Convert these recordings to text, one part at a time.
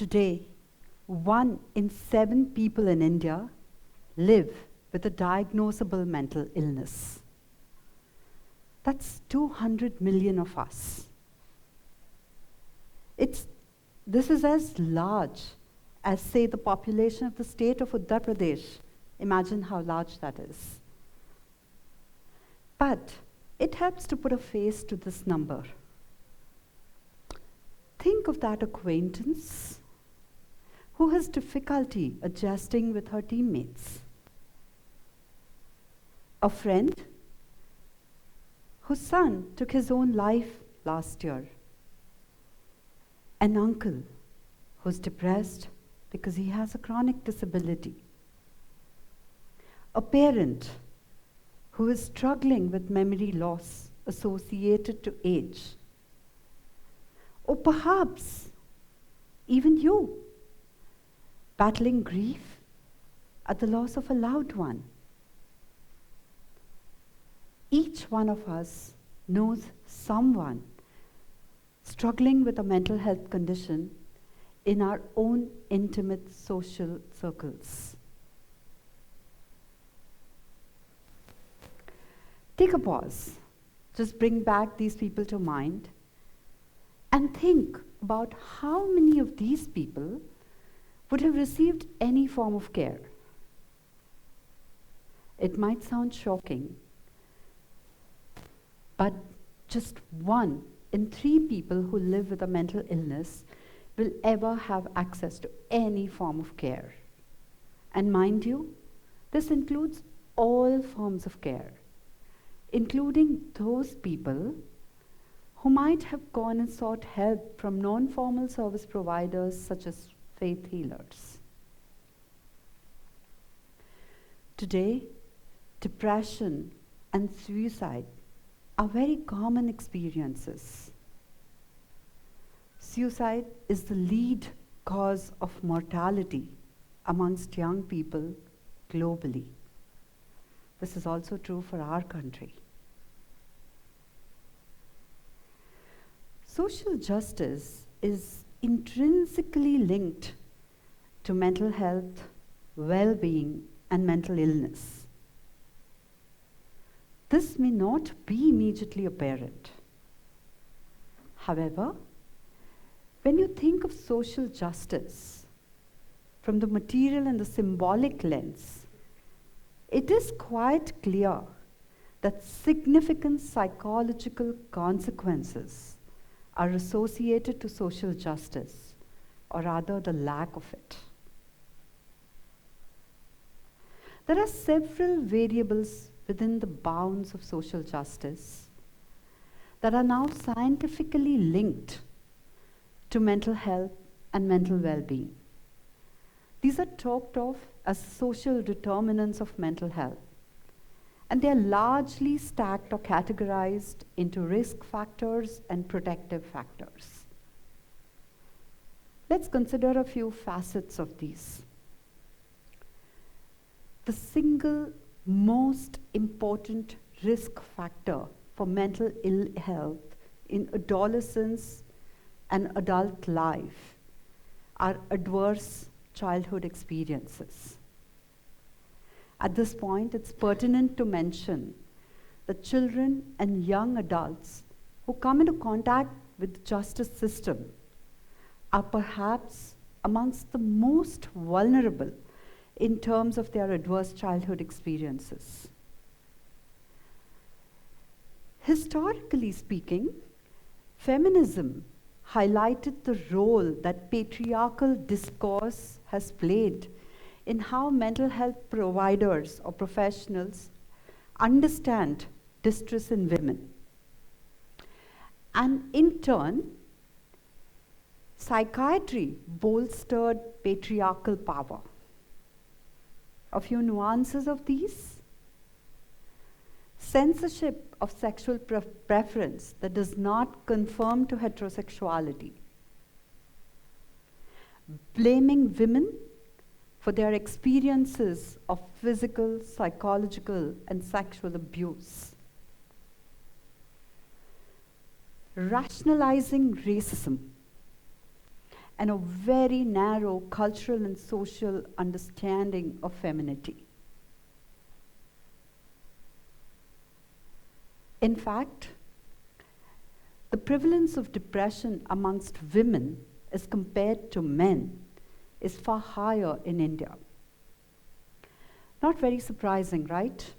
Today, 1 in 7 people in India live with a diagnosable mental illness. That's 200 million of us. This is as large as, say, the population of the state of Uttar Pradesh. Imagine how large that is. But it helps to put a face to this number. Think of that acquaintance who has difficulty adjusting with her teammates. A friend whose son took his own life last year. An uncle who's depressed because he has a chronic disability. A parent who is struggling with memory loss associated to age. Or perhaps even you, battling grief at the loss of a loved one. Each one of us knows someone struggling with a mental health condition in our own intimate social circles. Take a pause. Just bring back these people to mind and think about how many of these people would have received any form of care. It might sound shocking, but just 1 in 3 people who live with a mental illness will ever have access to any form of care. And mind you, this includes all forms of care, including those people who might have gone and sought help from non-formal service providers such as faith healers. Today, depression and suicide are very common experiences. Suicide is the lead cause of mortality amongst young people globally. This is also true for our country. Social justice is intrinsically linked to mental health, well-being, and mental illness. This may not be immediately apparent. However, when you think of social justice from the material and the symbolic lens, it is quite clear that significant psychological consequences are associated to social justice, or rather the lack of it. There are several variables within the bounds of social justice that are now scientifically linked to mental health and mental well-being. These are talked of as social determinants of mental health, and they are largely stacked or categorized into risk factors and protective factors. Let's consider a few facets of these. The single most important risk factor for mental ill health in adolescence and adult life are adverse childhood experiences. At this point, it's pertinent to mention that children and young adults who come into contact with the justice system are perhaps amongst the most vulnerable in terms of their adverse childhood experiences. Historically speaking, feminism highlighted the role that patriarchal discourse has played in how mental health providers or professionals understand distress in women. And in turn, psychiatry bolstered patriarchal power. A few nuances of these. Censorship of sexual preference that does not conform to heterosexuality. Blaming women for their experiences of physical, psychological, and sexual abuse. Rationalizing racism and a very narrow cultural and social understanding of femininity. In fact, the prevalence of depression amongst women as compared to men is far higher in India. Not very surprising, right?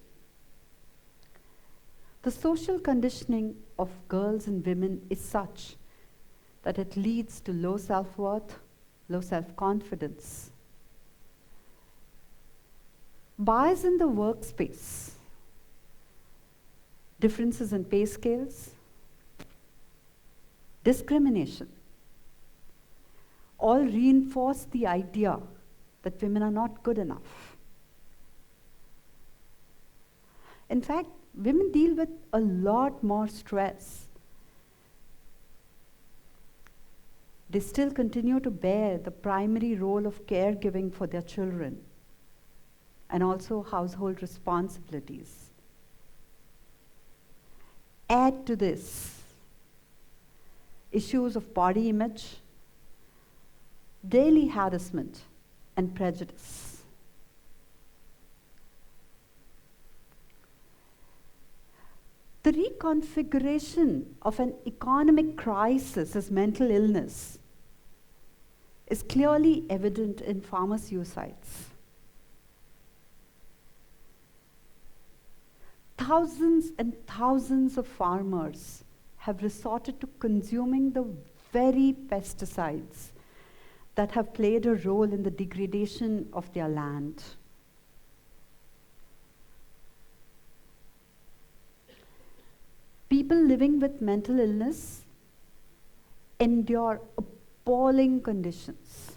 The social conditioning of girls and women is such that it leads to low self-worth, low self-confidence. Bias in the workspace, differences in pay scales, discrimination, all reinforce the idea that women are not good enough. In fact, women deal with a lot more stress. They still continue to bear the primary role of caregiving for their children and also household responsibilities. Add to this issues of body image, daily harassment, and prejudice. The reconfiguration of an economic crisis as mental illness is clearly evident in farmer suicides. Thousands and thousands of farmers have resorted to consuming the very pesticides that have played a role in the degradation of their land. People living with mental illness endure appalling conditions.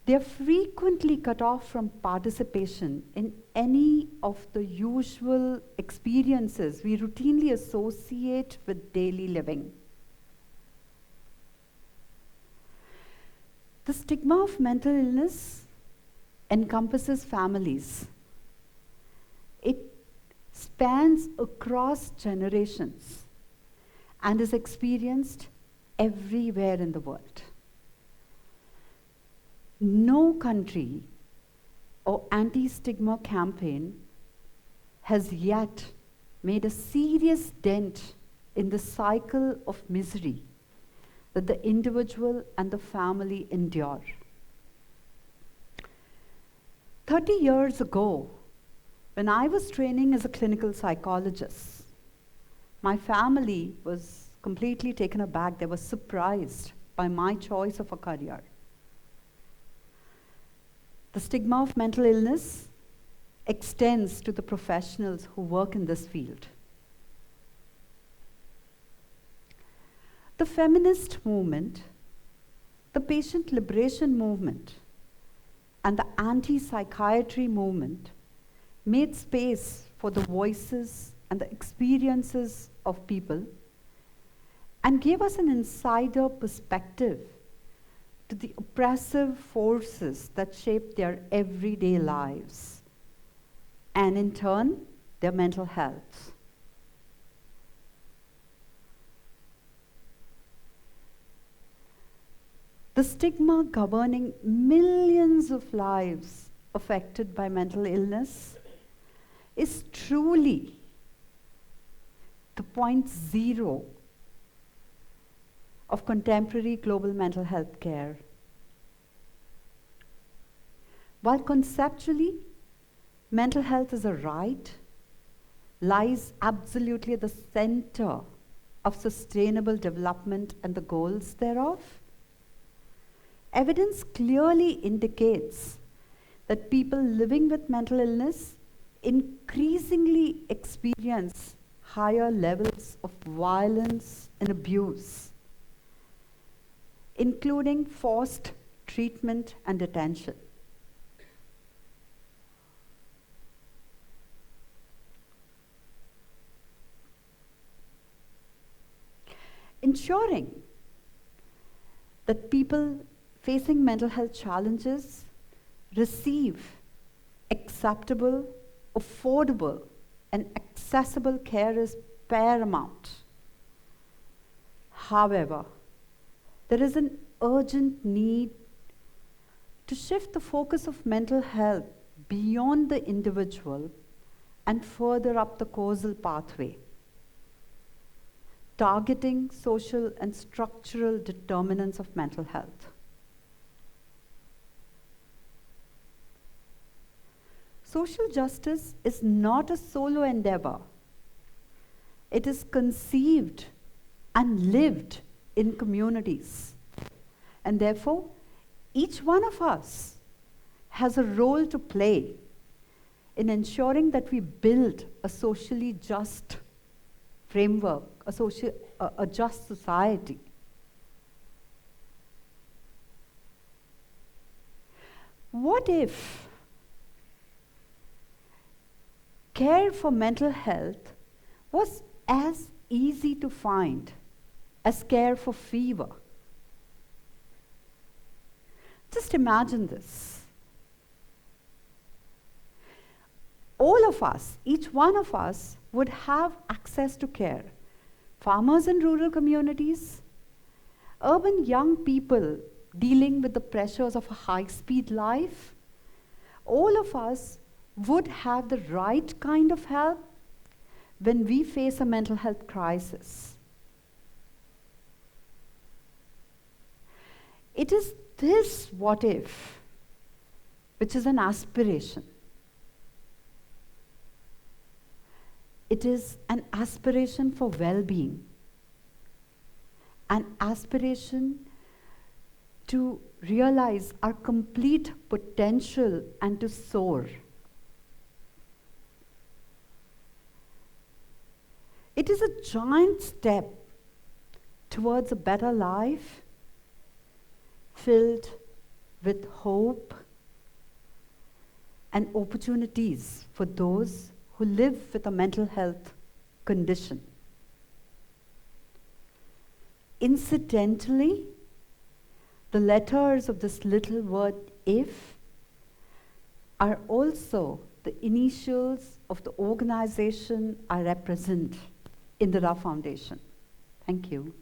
They are frequently cut off from participation in any of the usual experiences we routinely associate with daily living. The stigma of mental illness encompasses families. It spans across generations and is experienced everywhere in the world. No country or anti-stigma campaign has yet made a serious dent in the cycle of misery that the individual and the family endure. 30 years ago, when I was training as a clinical psychologist, my family was completely taken aback. They were surprised by my choice of a career. The stigma of mental illness extends to the professionals who work in this field. The feminist movement, the patient liberation movement, and the anti-psychiatry movement made space for the voices and the experiences of people and gave us an insider perspective to the oppressive forces that shape their everyday lives and in turn their mental health. The stigma governing millions of lives affected by mental illness is truly the point zero of contemporary global mental health care. While conceptually, mental health is a right, lies absolutely at the center of sustainable development and the goals thereof, evidence clearly indicates that people living with mental illness increasingly experience higher levels of violence and abuse, including forced treatment and detention. Ensuring that people facing mental health challenges receive acceptable, affordable, and accessible care is paramount. However, there is an urgent need to shift the focus of mental health beyond the individual and further up the causal pathway, targeting social and structural determinants of mental health. Social justice is not a solo endeavor. It is conceived and lived in communities. And therefore, each one of us has a role to play in ensuring that we build a socially just framework, a just society. What if care for mental health was as easy to find as care for fever? Just imagine this. All of us, each one of us, would have access to care. Farmers in rural communities, urban young people dealing with the pressures of a high-speed life, all of us would have the right kind of help when we face a mental health crisis. It is this what if, which is an aspiration. It is an aspiration for well-being, an aspiration to realize our complete potential and to soar. It is a giant step towards a better life filled with hope and opportunities for those who live with a mental health condition. Incidentally, the letters of this little word if are also the initials of the organization I represent in the Ra Foundation. Thank you.